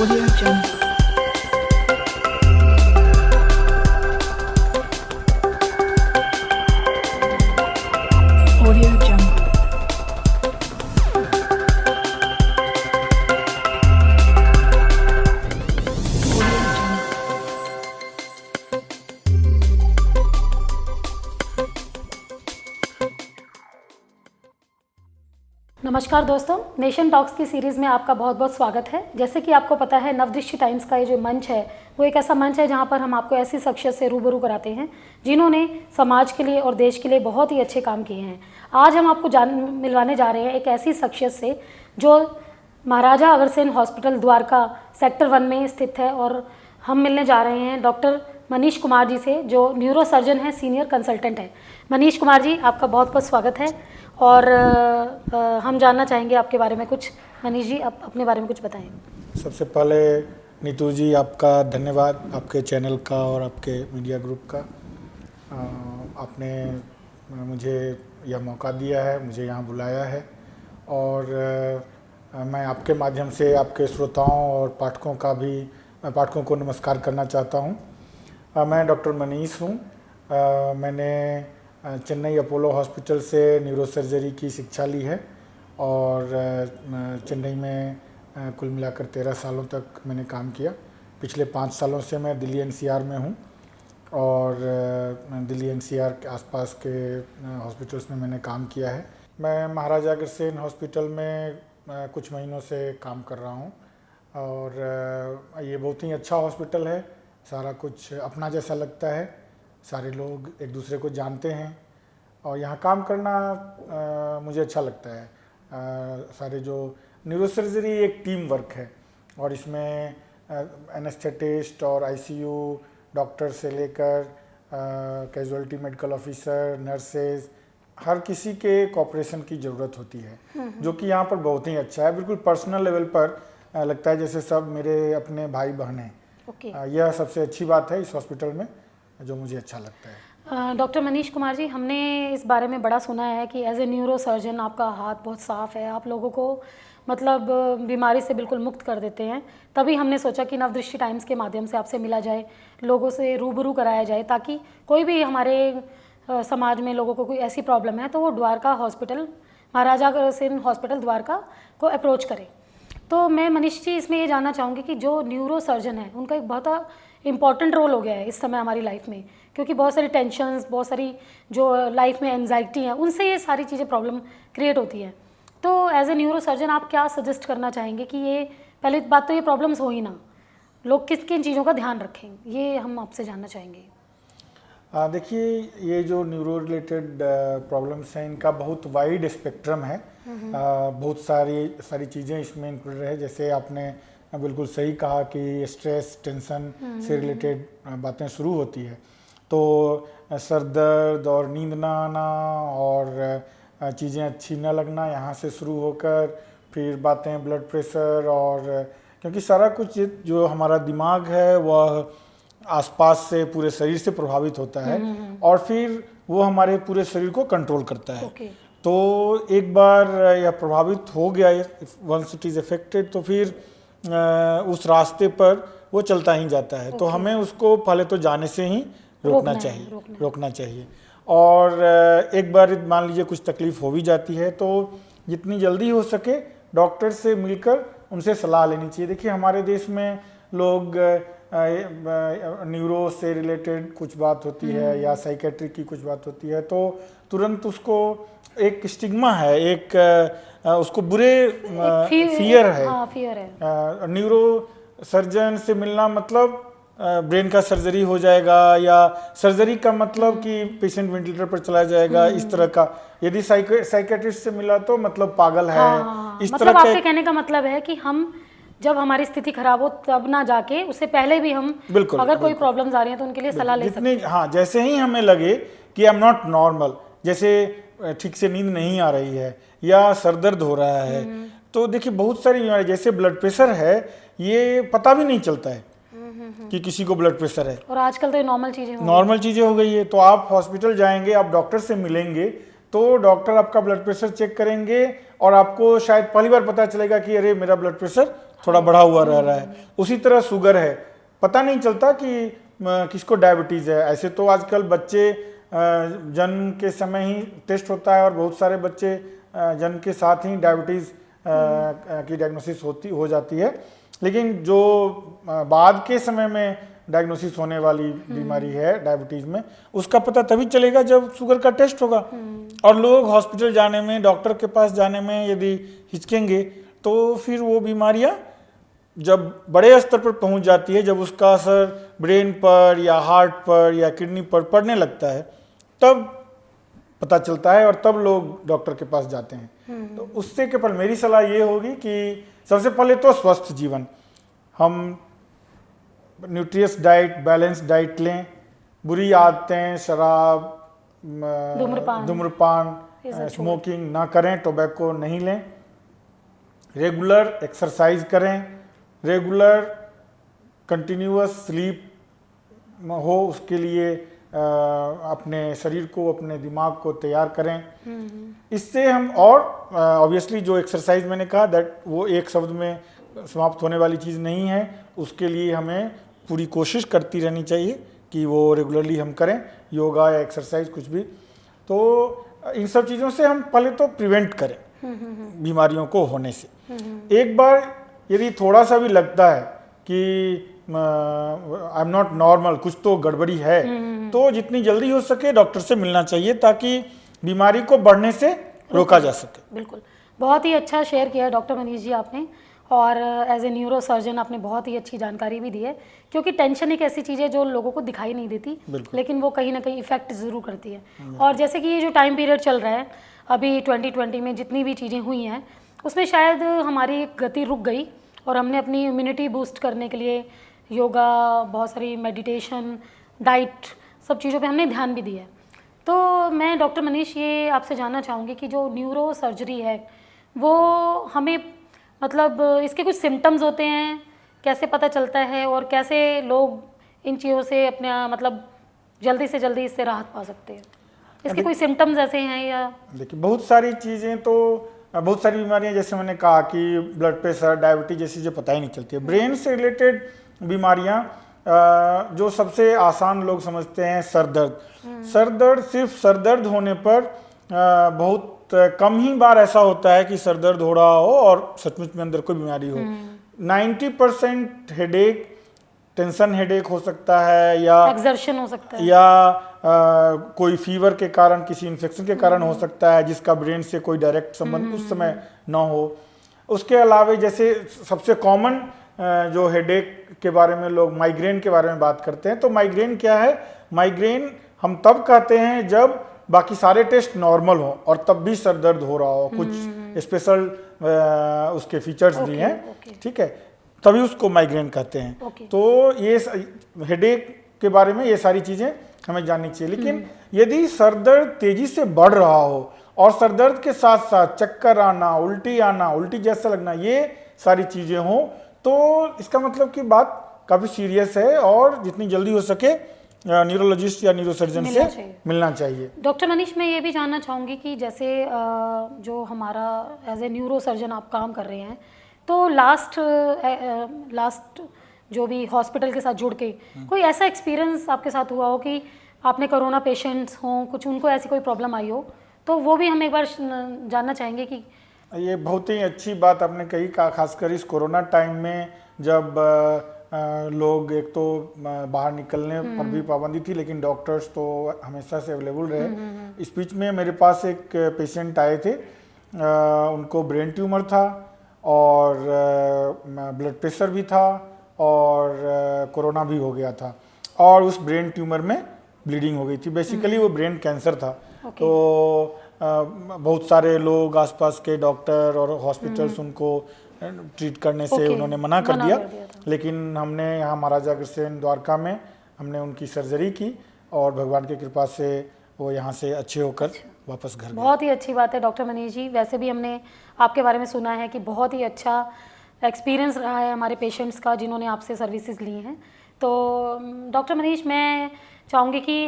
Audio Jungle. Audio Jungle. Audio Jungle. नमस्कार दोस्तों, nation talks की सीरीज़ में आपका बहुत बहुत स्वागत है। जैसे कि आपको पता है, नवदृष्टि टाइम्स का ये जो मंच है वो एक ऐसा मंच है जहां पर हम आपको ऐसी शख्सियत से रूबरू कराते हैं जिन्होंने समाज के लिए और देश के लिए बहुत ही अच्छे काम किए हैं। आज हम आपको मिलवाने जा रहे हैं एक ऐसी शख्सियत से जो महाराजा अग्रसेन हॉस्पिटल द्वारका सेक्टर 1 में स्थित है, और हम मिलने जा रहे हैं डॉक्टर मनीष कुमार जी से, जो न्यूरो सर्जन है, सीनियर कंसल्टेंट है। मनीष कुमार जी, आपका बहुत बहुत स्वागत है। और हम जानना चाहेंगे आपके बारे में कुछ। मनीष जी, आप अपने बारे में कुछ बताएं। सबसे पहले नीतू जी, आपका धन्यवाद, आपके चैनल का और आपके मीडिया ग्रुप का। आपने मुझे यह मौका दिया है, मुझे यहाँ बुलाया है, और मैं आपके माध्यम से आपके श्रोताओं और पाठकों को नमस्कार करना चाहता हूँ। मैं डॉक्टर मनीष हूँ। मैंने चेन्नई अपोलो हॉस्पिटल से न्यूरो सर्जरी की शिक्षा ली है, और चेन्नई में कुल मिलाकर 13 सालों तक मैंने काम किया। पिछले 5 सालों से मैं दिल्ली एनसीआर में हूँ, और दिल्ली एनसीआर के आसपास के हॉस्पिटल्स में मैंने काम किया है। मैं महाराजा अग्रसेन हॉस्पिटल में कुछ महीनों से काम कर रहा हूँ, और ये बहुत ही अच्छा हॉस्पिटल है। सारा कुछ अपना जैसा लगता है, सारे लोग एक दूसरे को जानते हैं, और यहाँ काम करना मुझे अच्छा लगता है। सारे जो न्यूरो सर्जरी एक टीम वर्क है, और इसमें एनेस्थेटिस्ट और आईसीयू डॉक्टर से लेकर कैजुअल्टी मेडिकल ऑफिसर, नर्सेज, हर किसी के कोऑपरेशन की ज़रूरत होती है, जो कि यहाँ पर बहुत ही अच्छा है। बिल्कुल पर्सनल लेवल पर लगता है जैसे सब मेरे अपने भाई बहन हैं। यह सबसे अच्छी बात है इस हॉस्पिटल में, जो मुझे अच्छा लगता है। डॉक्टर मनीष कुमार जी, हमने इस बारे में बड़ा सुना है कि एज ए न्यूरो सर्जन आपका हाथ बहुत साफ़ है, आप लोगों को मतलब बीमारी से बिल्कुल मुक्त कर देते हैं। तभी हमने सोचा कि नवदृष्टि टाइम्स के माध्यम से आपसे मिला जाए, लोगों से रूबरू कराया जाए, ताकि कोई भी हमारे समाज में लोगों को कोई ऐसी प्रॉब्लम है तो वो द्वारका हॉस्पिटल, महाराजा अग्रसेन हॉस्पिटल द्वारका को अप्रोच करे। तो मैं मनीष जी इसमें ये जानना चाहूँगी कि जो न्यूरो सर्जन है उनका एक बहुत इम्पॉर्टेंट रोल हो गया है इस समय हमारी लाइफ में, क्योंकि बहुत सारी टेंशन्स, बहुत सारी जो लाइफ में एंजाइटी है, उनसे ये सारी चीज़ें प्रॉब्लम क्रिएट होती है। तो एज ए न्यूरो सर्जन आप क्या सजेस्ट करना चाहेंगे कि ये पहली बात तो ये प्रॉब्लम्स हो ही ना, लोग किन किन चीज़ों का ध्यान रखें, ये हम आपसे जानना चाहेंगे। देखिए, ये जो न्यूरो रिलेटेड प्रॉब्लम्स हैं, इनका बहुत वाइड स्पेक्ट्रम है। बहुत सारी चीज़ें इसमें इंक्लूडेड है। जैसे आपने बिल्कुल सही कहा कि स्ट्रेस, टेंशन से रिलेटेड बातें शुरू होती है, तो सर दर्द और नींद ना आना और चीज़ें अच्छी न लगना, यहाँ से शुरू होकर फिर बातें ब्लड प्रेशर, और क्योंकि सारा कुछ जो हमारा दिमाग है वह आसपास से पूरे शरीर से प्रभावित होता है, और फिर वो हमारे पूरे शरीर को कंट्रोल करता है। तो एक बार यह प्रभावित हो गया, वंस इट इज़ अफेक्टेड, तो फिर उस रास्ते पर वो चलता ही जाता है। तो हमें उसको पहले तो जाने से ही रोकना चाहिए। और एक बार मान लीजिए कुछ तकलीफ हो भी जाती है, तो जितनी जल्दी हो सके डॉक्टर से मिलकर उनसे सलाह लेनी चाहिए। देखिए, हमारे देश में लोग न्यूरो से रिलेटेड कुछ बात होती है या साइकेट्री की कुछ बात होती है, तो तुरंत उसको एक स्टिग्मा है, एक उसको बुरे फियर है। न्यूरो सर्जन से मिलना मतलब ब्रेन का सर्जरी हो जाएगा, या सर्जरी का मतलब कि पेशेंट वेंटिलेटर पर चला जाएगा, इस तरह का। यदि साइकेट्रिस्ट से मिला तो मतलब पागल है। इस मतलब आपके कहने का मतलब है कि हम जब हमारी स्थिति खराब हो तब ना जाके, उससे पहले भी हम अगर कोई प्रॉब्लम्स आ रही हैं तो उनके लिए सलाह ले सकते हैं। हाँ, जैसे ही हमें लगे कि आई एम नॉट नॉर्मल, जैसे ठीक से नींद नहीं आ रही है या सर दर्द हो रहा है, तो देखिए बहुत सारी बीमारी, जैसे ब्लड प्रेशर है, ये पता भी नहीं चलता है कि किसी को ब्लड प्रेशर है, और आजकल तो ये नॉर्मल चीज़ें हो गई है। तो आप हॉस्पिटल जाएंगे, आप डॉक्टर से मिलेंगे, तो डॉक्टर आपका ब्लड प्रेशर चेक करेंगे, और आपको शायद पहली बार पता चलेगा कि अरे मेरा ब्लड प्रेशर थोड़ा बढ़ा हुआ रह रहा है। उसी तरह शुगर है, पता नहीं चलता कि किसको डायबिटीज़ है। ऐसे तो आजकल बच्चे जन्म के समय ही टेस्ट होता है और बहुत सारे बच्चे जन्म के साथ ही डायबिटीज़ की डायग्नोसिस हो जाती है, लेकिन जो बाद के समय में डायग्नोसिस होने वाली बीमारी है डायबिटीज़ में, उसका पता तभी चलेगा जब शुगर का टेस्ट होगा। और लोग हॉस्पिटल जाने में, डॉक्टर के पास जाने में यदि हिचकेंगे तो फिर वो बीमारियां जब बड़े स्तर पर पहुंच जाती है, जब उसका असर ब्रेन पर या हार्ट पर या किडनी पर पड़ने लगता है, तब पता चलता है और तब लोग डॉक्टर के पास जाते हैं। तो उससे के पर मेरी सलाह ये होगी कि सबसे पहले तो स्वस्थ जीवन, हम न्यूट्रियस डाइट, बैलेंस डाइट लें, बुरी आदतें, शराब, धूम्रपान, स्मोकिंग ना करें, टोबैको नहीं लें, रेगुलर एक्सरसाइज करें, रेगुलर कंटिन्यूअस स्लीप हो, उसके लिए अपने शरीर को, अपने दिमाग को तैयार करें। इससे हम, और ऑब्वियसली जो एक्सरसाइज मैंने कहा दैट वो एक शब्द में समाप्त होने वाली चीज़ नहीं है, उसके लिए हमें पूरी कोशिश करती रहनी चाहिए कि वो रेगुलरली हम करें, योगा या एक्सरसाइज कुछ भी। तो इन सब चीज़ों से हम पहले तो प्रिवेंट करें बीमारियों को होने से। एक बार यदि थोड़ा सा भी लगता है कि आई एम नॉट नॉर्मल, कुछ तो गड़बड़ी है, तो जितनी जल्दी हो सके डॉक्टर से मिलना चाहिए ताकि बीमारी को बढ़ने से रोका जा सके। बिल्कुल, बहुत ही अच्छा शेयर किया डॉक्टर मनीष जी आपने, और एज ए न्यूरो सर्जन आपने बहुत ही अच्छी जानकारी भी दी है, क्योंकि टेंशन एक ऐसी चीज़ है जो लोगों को दिखाई नहीं देती, लेकिन वो कहीं ना कहीं इफेक्ट ज़रूर करती है। और जैसे कि ये जो टाइम पीरियड चल रहा है अभी 2020 में, जितनी भी चीज़ें हुई हैं उसमें शायद हमारी गति रुक गई और हमने अपनी इम्यूनिटी बूस्ट करने के लिए योगा, बहुत सारी मेडिटेशन, डाइट, सब चीज़ों पे हमने ध्यान भी दिया है। तो मैं डॉक्टर मनीष ये आपसे जानना चाहूँगी कि जो न्यूरो सर्जरी है वो हमें, मतलब इसके कुछ सिम्टम्स होते हैं, कैसे पता चलता है और कैसे लोग इन चीज़ों से अपना, मतलब जल्दी से जल्दी इससे राहत पा सकते हैं? इसके कोई सिम्टम्स ऐसे हैं या? देखिए, बहुत सारी चीज़ें, तो बहुत सारी बीमारियां, जैसे मैंने कहा कि ब्लड प्रेशर, डायबिटीज जैसी चीज़ें पता ही नहीं चलती है। ब्रेन से रिलेटेड बीमारियां, जो सबसे आसान लोग समझते हैं, सर दर्द। सर दर्द, सिर्फ सर दर्द होने पर बहुत कम ही बार ऐसा होता है कि सर दर्द हो रहा हो और सचमुच में अंदर कोई बीमारी हो। 90% हेडेक, टेंशन हेडेक हो सकता है, या एक्सर्शन हो सकता है, या कोई फीवर के कारण, किसी इन्फेक्शन के कारण हो सकता है जिसका ब्रेन से कोई डायरेक्ट संबंध उस समय ना हो। उसके अलावा जैसे सबसे कॉमन जो हेडेक के बारे में लोग माइग्रेन के बारे में बात करते हैं, तो माइग्रेन क्या है? माइग्रेन हम तब कहते हैं जब बाकी सारे टेस्ट नॉर्मल हो और तब भी सर दर्द हो रहा हो, कुछ स्पेशल उसके फीचर्स दिए हैं, ठीक है, तभी उसको माइग्रेन कहते हैं। तो ये हेडेक के बारे में ये सारी चीज़ें हमें जाननी चाहिए। लेकिन यदि सर दर्द तेजी से बढ़ रहा हो और सर दर्द के साथ साथ चक्कर आना, उल्टी जैसा लगना, ये सारी चीज़ें हों, तो इसका मतलब कि बात काफ़ी सीरियस है और जितनी जल्दी हो सके न्यूरोलॉजिस्ट या न्यूरोसर्जन से मिलना चाहिए। डॉक्टर मनीष, मैं ये भी जानना चाहूँगी कि जैसे जो हमारा एज ए न्यूरो सर्जन आप काम कर रहे हैं, तो लास्ट जो भी हॉस्पिटल के साथ जुड़ के कोई ऐसा एक्सपीरियंस आपके साथ हुआ हो कि आपने कोरोना पेशेंट्स हों, कुछ उनको ऐसी कोई प्रॉब्लम आई हो, तो वो भी हम एक बार जानना चाहेंगे कि। ये बहुत ही अच्छी बात आपने कही, खासकर इस कोरोना टाइम में जब लोग, एक तो बाहर निकलने पर भी पाबंदी थी, लेकिन डॉक्टर्स तो हमेशा से अवेलेबल रहे। इस बीच में मेरे पास एक पेशेंट आए थे, उनको ब्रेन ट्यूमर था और ब्लड प्रेशर भी था और कोरोना भी हो गया था, और उस ब्रेन ट्यूमर में ब्लीडिंग हो गई थी। बेसिकली वो ब्रेन कैंसर था। तो बहुत सारे लोग, आसपास के डॉक्टर और हॉस्पिटल्स उनको ट्रीट करने से उन्होंने मना कर दिया, लेकिन हमने यहाँ महाराजा अग्रसेन द्वारका में हमने उनकी सर्जरी की और भगवान की कृपा से वो यहाँ से अच्छे होकर वापस घर गए। बहुत ही अच्छी बात है डॉक्टर मनीष जी। वैसे भी हमने आपके बारे में सुना है कि बहुत ही अच्छा एक्सपीरियंस रहा है हमारे पेशेंट्स का जिन्होंने आपसे सर्विसेज ली हैं। तो डॉक्टर मनीष, मैं चाहूँगी कि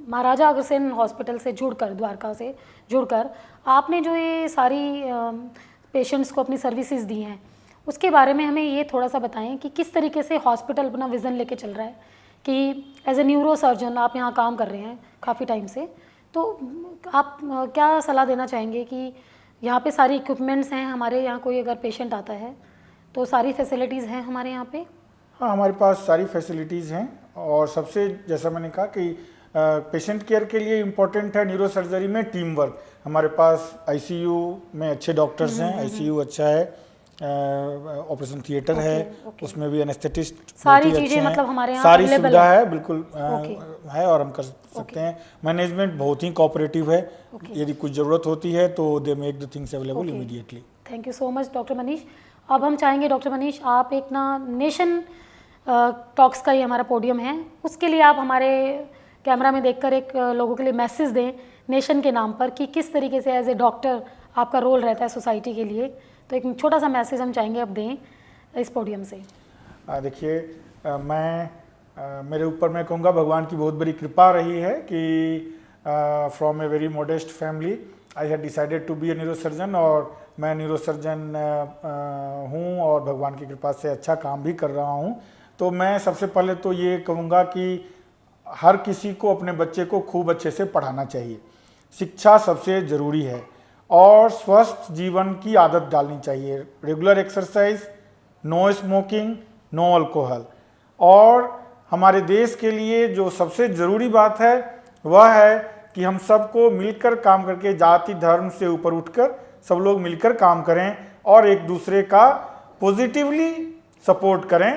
महाराजा अग्रसेन हॉस्पिटल से जुड़कर, द्वारका से जुड़कर आपने जो ये सारी पेशेंट्स को अपनी सर्विसेज दी हैं, उसके बारे में हमें ये थोड़ा सा बताएं कि किस तरीके से हॉस्पिटल अपना विज़न लेके चल रहा है कि एज ए न्यूरो सर्जन आप यहाँ काम कर रहे हैं काफ़ी टाइम से, तो आप क्या सलाह देना चाहेंगे कि यहाँ पे सारी इक्विपमेंट्स हैं हमारे यहाँ, कोई अगर पेशेंट आता है तो सारी फैसिलिटीज़ हैं हमारे यहाँ पे? हाँ, हमारे पास सारी फैसिलिटीज़ हैं और सबसे जैसा मैंने कहा कि पेशेंट केयर के लिए इम्पोर्टेंट है न्यूरो सर्जरी में टीम वर्क। हमारे पास आईसीयू में अच्छे डॉक्टर्स हैं, आईसीयू अच्छा है, ऑपरेशन थिएटर है, उसमें भी एनेस्थेटिस्ट सारी चीज़ें मतलब हमारे यहाँ सारी available सुविधा है, बिल्कुल है और हम कर सकते हैं। मैनेजमेंट बहुत ही कोऑपरेटिव है, यदि कुछ ज़रूरत होती है तो they make the things available immediately. Thank you so much doctor Manish. अब हम चाहेंगे डॉक्टर मनीष, आप एक ना नेशन टॉक्स का ही हमारा पोडियम है, उसके लिए आप हमारे कैमरा में देखकर एक लोगों के लिए मैसेज दें नेशन के नाम पर कि किस तरीके से एज ए डॉक्टर आपका रोल रहता है सोसाइटी के लिए। तो एक छोटा सा मैसेज हम चाहेंगे आप दें इस पोडियम से। देखिए, मेरे ऊपर मैं कहूँगा भगवान की बहुत बड़ी कृपा रही है कि from a very modest family I had decided to be a neurosurgeon, और मैं न्यूरो सर्जन हूँ और भगवान की कृपा से अच्छा काम भी कर रहा हूँ। तो मैं सबसे पहले तो ये कहूँगा कि हर किसी को अपने बच्चे को खूब अच्छे से पढ़ाना चाहिए, शिक्षा सबसे ज़रूरी है, और स्वस्थ जीवन की आदत डालनी चाहिए, regular exercise, no smoking, no alcohol. और हमारे देश के लिए जो सबसे ज़रूरी बात है वह है कि हम सबको मिलकर काम करके, जाति धर्म से ऊपर उठकर सब लोग मिलकर काम करें और एक दूसरे का पॉजिटिवली सपोर्ट करें।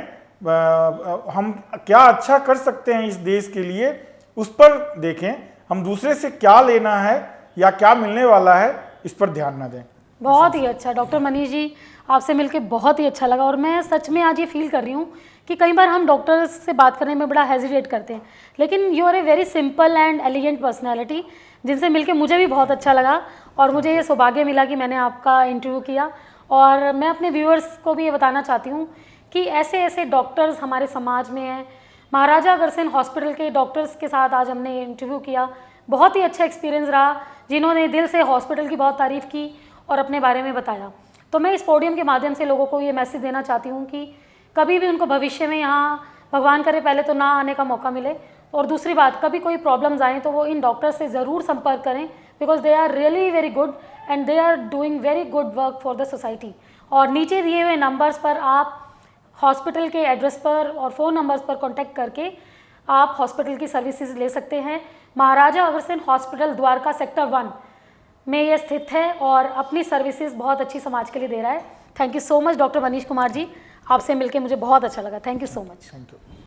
हम क्या अच्छा कर सकते हैं इस देश के लिए उस पर देखें, हम दूसरे से क्या लेना है या क्या मिलने वाला है इस पर ध्यान न दें। बहुत ही अच्छा डॉक्टर मनीष जी, आपसे मिलके बहुत ही अच्छा लगा। और मैं सच में आज ये फील कर रही हूँ कि कई बार हम डॉक्टर्स से बात करने में बड़ा हेजिटेट करते हैं, लेकिन you are a very simple and elegant personality, जिनसे मिलके मुझे भी बहुत अच्छा लगा और मुझे ये सौभाग्य मिला कि मैंने आपका इंटरव्यू किया। और मैं अपने व्यूअर्स को भी ये बताना चाहती हूँ कि ऐसे ऐसे डॉक्टर्स हमारे समाज में हैं। महाराजा अग्रसेन हॉस्पिटल के डॉक्टर्स के साथ आज हमने इंटरव्यू किया, बहुत ही अच्छा एक्सपीरियंस रहा, जिन्होंने दिल से हॉस्पिटल की बहुत तारीफ़ की और अपने बारे में बताया। तो मैं इस पोडियम के माध्यम से लोगों को ये मैसेज देना चाहती हूँ कि कभी भी उनको भविष्य में यहाँ, भगवान करे पहले तो ना आने का मौका मिले, और दूसरी बात, कभी कोई प्रॉब्लम्स आएँ तो वो इन डॉक्टर से ज़रूर संपर्क करें, because they are really very good and they are doing very good work for the society. और नीचे दिए हुए नंबर्स पर आप हॉस्पिटल के एड्रेस पर और फ़ोन नंबर्स पर कॉन्टैक्ट करके आप हॉस्पिटल की सर्विसेज ले सकते हैं। महाराजा अग्रसेन हॉस्पिटल द्वारका सेक्टर 1 में ये स्थित है और अपनी सर्विसेज बहुत अच्छी समाज के लिए दे रहा है। Thank you so much doctor Manish Kumar ji, आपसे मिलकर मुझे बहुत अच्छा लगा। Thank you so much. Thank you.